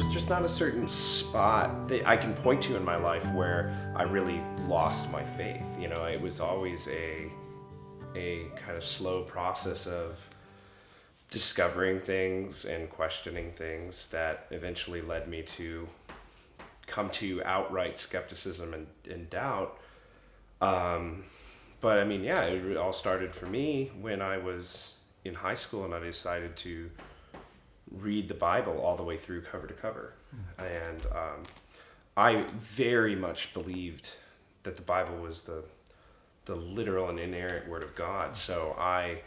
there's just not a certain spot that I can point to in my life where I really lost my faith. You know, it was always a kind of slow process of discovering things and questioning things that eventually led me to come to outright skepticism and doubt. But I mean, yeah, it all started for me when I was in high school and I decided to read the Bible all the way through cover to cover. And I very much believed that the Bible was the literal and inerrant word of God. So I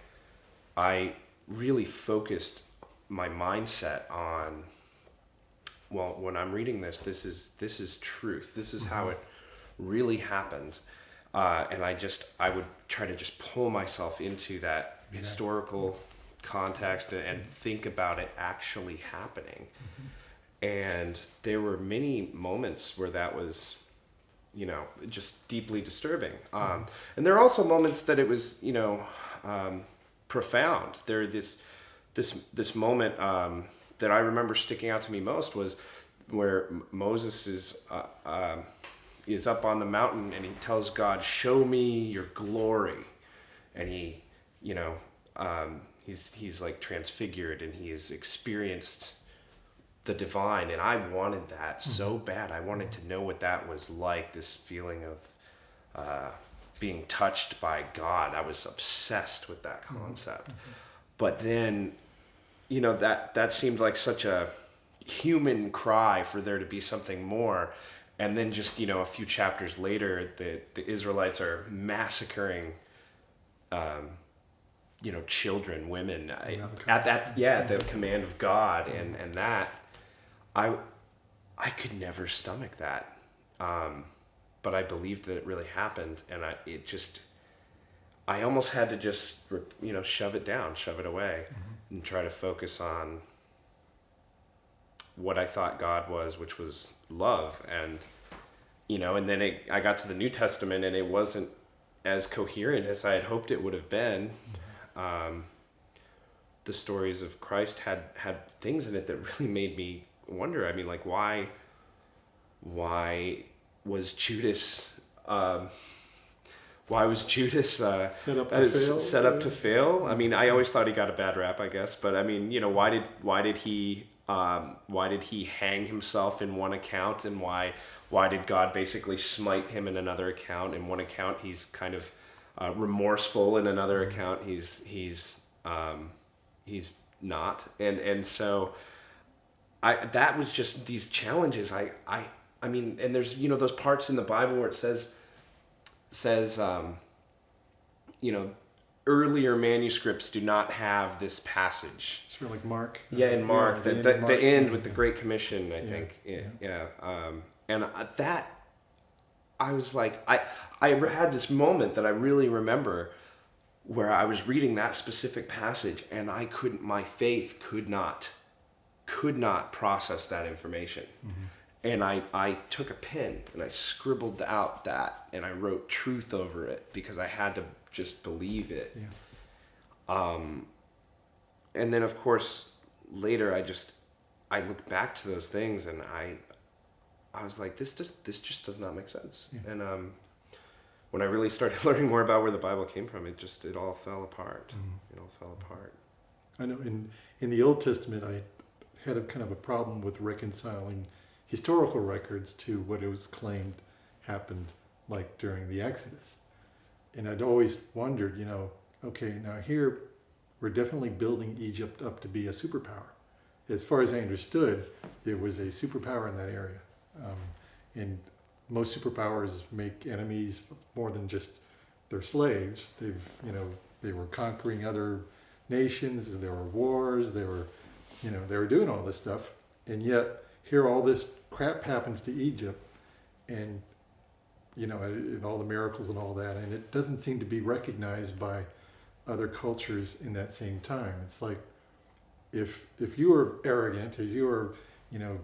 really focused my mindset on, well, when I'm reading this is truth. This is how it really happened. And I would try to just pull myself into that historical context and think about it actually happening. And there were many moments where that was, you know, just deeply disturbing. And there are also moments that it was, you know, profound. There this moment that I remember sticking out to me most was where Moses is up on the mountain and he tells God, "Show me your glory," and he, you know, he's like transfigured and he has experienced the divine, and I wanted that so bad. I wanted to know what that was like, this feeling of being touched by God. I was obsessed with that concept. But then, you know, that seemed like such a human cry for there to be something more. And then just, you know, a few chapters later, the Israelites are massacring, you know, children, women at the command of God, and that I could never stomach that, but I believed that it really happened, and I almost had to just, you know, shove it down, shove it away, and try to focus on what I thought God was, which was love. And, you know, and then I got to the New Testament and it wasn't as coherent as I had hoped it would have been. The stories of Christ had things in it that really made me wonder. I mean, like, why was Judas set up to fail? I mean, I always thought he got a bad rap, I guess, but I mean, you know, why did he hang himself in one account, and why did God basically smite him in another account? In one account he's kind of remorseful, in another account he's not, and so that was just these challenges. I mean, and there's, you know, those parts in the Bible where it says you know, earlier manuscripts do not have this passage. Sort of like Mark. Yeah, in Mark, the end with the Great Commission, I think. And that, I was like, I had this moment that I really remember where I was reading that specific passage, and my faith could not process that information. And I took a pen and I scribbled out that, and I wrote truth over it because I had to just believe it. And then of course later I looked back to those things and I was like, this just does not make sense. And when I really started learning more about where the Bible came from, it all fell apart. It all fell apart. I know in the Old Testament I had a kind of a problem with reconciling historical records to what it was claimed happened, like during the Exodus. And I'd always wondered, you know, okay, now here we're definitely building Egypt up to be a superpower. As far as I understood, there was a superpower in that area. And most superpowers make enemies more than just their slaves. They were conquering other nations, and there were wars, they were doing all this stuff. And yet here all this crap happens to Egypt, and, you know, and all the miracles and all that, and it doesn't seem to be recognized by other cultures in that same time. It's like, if you were arrogant, if you were, you know,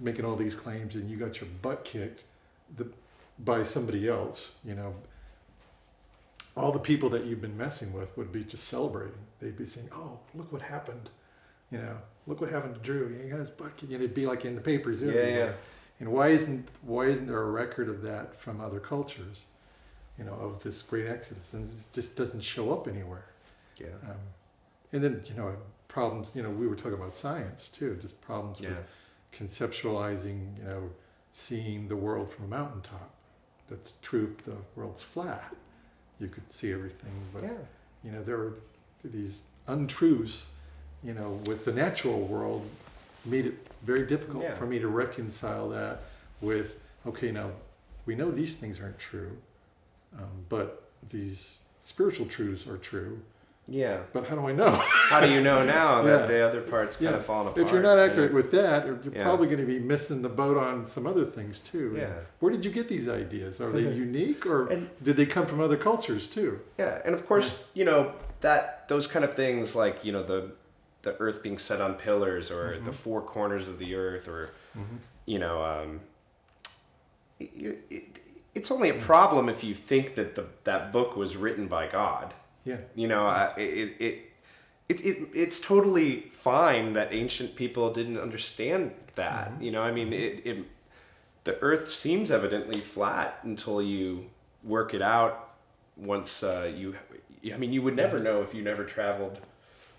making all these claims and you got your butt kicked by somebody else, you know, all the people that you've been messing with would be just celebrating. They'd be saying, "Oh, look what happened. You know, look what happened to Drew. He got his butt kicked. It'd be like in the papers Yeah, everywhere. yeah. And why isn't there a record of that from other cultures? You know, of this great exodus, and it just doesn't show up anywhere. Yeah. And then, you know, problems. You know, we were talking about science too. Just problems with conceptualizing. You know, seeing the world from a mountaintop. That's true if the world's flat. You could see everything, but you know, there are these untruths, you know, with the natural world, made it very difficult for me to reconcile that with, okay, now we know these things aren't true, but these spiritual truths are true. Yeah. But how do I know? How do you know now that the other part's kind of fallen apart? If you're not accurate with that, you're probably going to be missing the boat on some other things too. Yeah. Where did you get these ideas? Are they unique, or did they come from other cultures too? Yeah, and of course, you know, that those kind of things like, you know, the earth being set on pillars, or the four corners of the earth, or you know, it's only a problem if you think that that book was written by God. Yeah. You know, it's totally fine that ancient people didn't understand that. You know, I mean, the earth seems evidently flat until you work it out. Once I mean, you would never know if you never traveled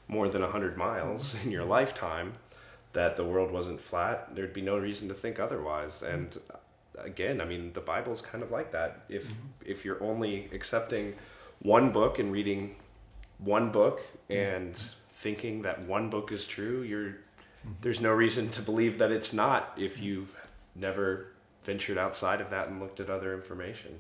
more than 100 miles in your lifetime that the world wasn't flat. There'd be no reason to think otherwise. And again, I mean, the Bible's kind of like that. If you're only accepting one book and reading one book and thinking that one book is true, there's no reason to believe that it's not if you've never ventured outside of that and looked at other information.